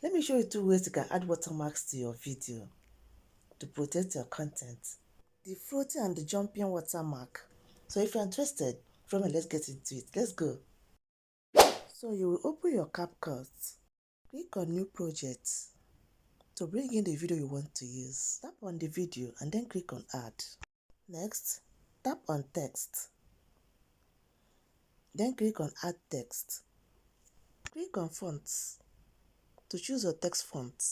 Let me show you two ways you can add watermarks to your video to protect your content. The floating and the jumping watermark. So if you're interested, from here, let's get into it. Let's go. So you will open your CapCut, click on New Project to bring in the video you want to use. Tap on the video and then click on Add. Next, tap on Text. Then click on Add Text. Click on Fonts to choose your text font.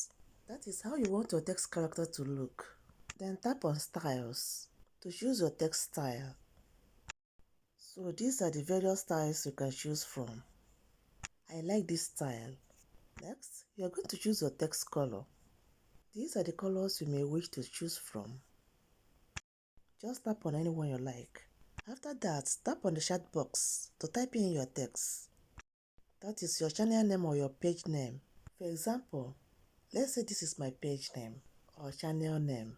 That is how you want your text character to look. Then tap on Styles to choose your text style. So these are the various styles you can choose from. I like this style. Next, you are going to choose your text color. These are the colors you may wish to choose from. Just tap on any one you like. After that, tap on the chat box to type in your text. That is your channel name or your page name. For example, let's say this is my page name or channel name.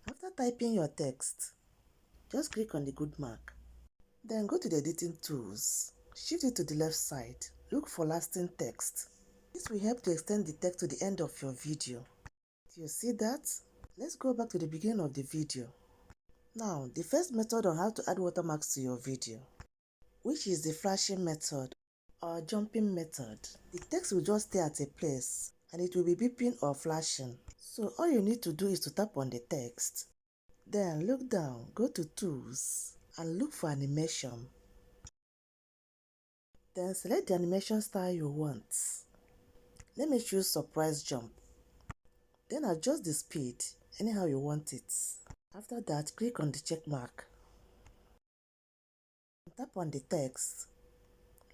After typing your text, just click on the good mark. Then go to the editing tools. Shift it to the left side. Look for lasting text. This will help to extend the text to the end of your video. Do you see that? Let's go back to the beginning of the video. Now, the first method on how to add watermarks to your video, which is the flashing method or jumping method. The text will just stay at a place and it will be beeping or flashing. So all you need to do is to tap on the text. Then look down, go to Tools and look for Animation. Then select the animation style you want. Let me choose Surprise Jump. Then adjust the speed anyhow you want it. After that, click on the check mark. Tap on the text.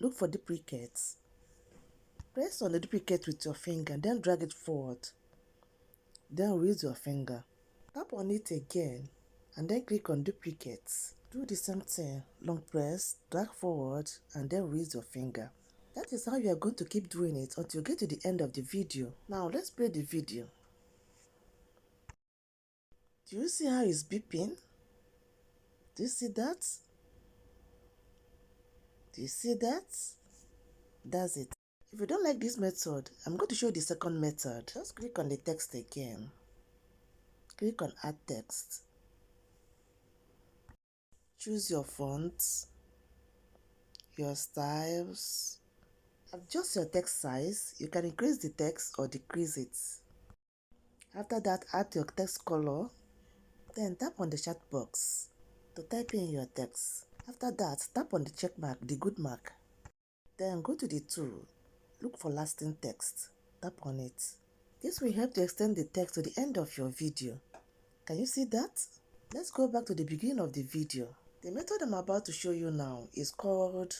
Look for duplicates. Press on the duplicate with your finger, then drag it forward. Then raise your finger. Tap on it again, and then click on duplicates. Do the same thing. Long press, drag forward, and then raise your finger. That is how you are going to keep doing it until you get to the end of the video. Now let's play the video. Do you see how it's beeping? Do you see that? Do you see that? That's it. If you don't like this method, I'm going to show you the second method. Just click on the text again. Click on Add Text. Choose your fonts, your styles. Adjust your text size. You can increase the text or decrease it. After that, add your text color. Then tap on the chat box to type in your text. After that, tap on the check mark, the good mark. Then go to the tool. Look for lasting text. Tap on it. This will help to extend the text to the end of your video. Can you see that? Let's go back to the beginning of the video. The method I'm about to show you now is called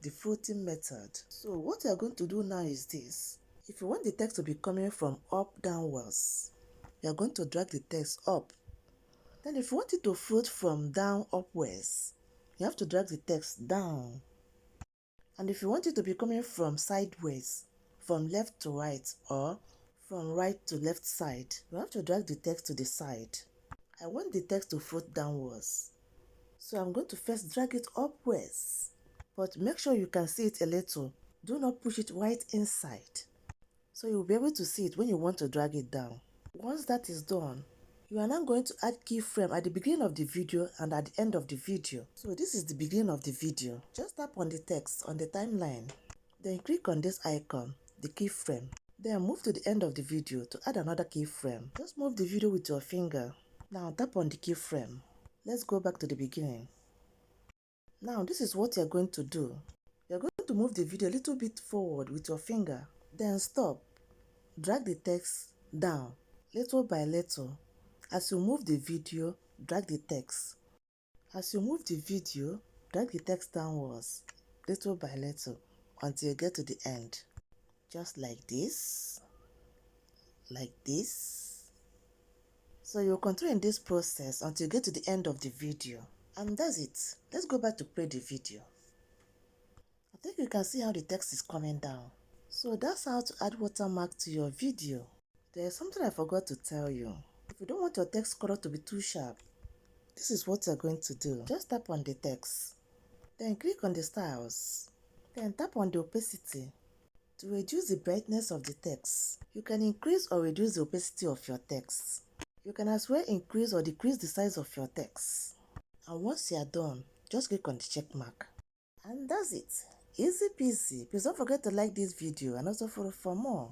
the floating method. So what you are going to do now is this. If you want the text to be coming from up downwards, you are going to drag the text up. Then if you want it to float from down upwards, you have to drag the text down. And if you want it to be coming from sideways, from left to right or from right to left side, you have to drag the text to the side. I want the text to float downwards. So I'm going to first drag it upwards. But make sure you can see it a little. Do not push it right inside. So you'll be able to see it when you want to drag it down. Once that is done, you are now going to add keyframe at the beginning of the video and at the end of the video. So this is the beginning of the video. Just tap on the text on the timeline. Then click on this icon, the keyframe. Then move to the end of the video to add another keyframe. Just move the video with your finger. Now tap on the keyframe. Let's go back to the beginning. Now this is what you're going to do. You're going to move the video a little bit forward with your finger. Then stop. Drag the text down, little by little. As you move the video, drag the text. As you move the video, drag the text downwards, little by little, until you get to the end. Just like this. Like this. So you'll continue in this process until you get to the end of the video. And that's it. Let's go back to play the video. I think you can see how the text is coming down. So that's how to add watermark to your video. There's something I forgot to tell you. If you don't want your text color to be too sharp, this is what you're going to do. Just tap on the text. Then click on the styles. Then tap on the opacity. To reduce the brightness of the text, you can increase or reduce the opacity of your text. You can as well increase or decrease the size of your text. And once you are done, just click on the check mark. And that's it. Easy peasy. Please don't forget to like this video and also follow for more.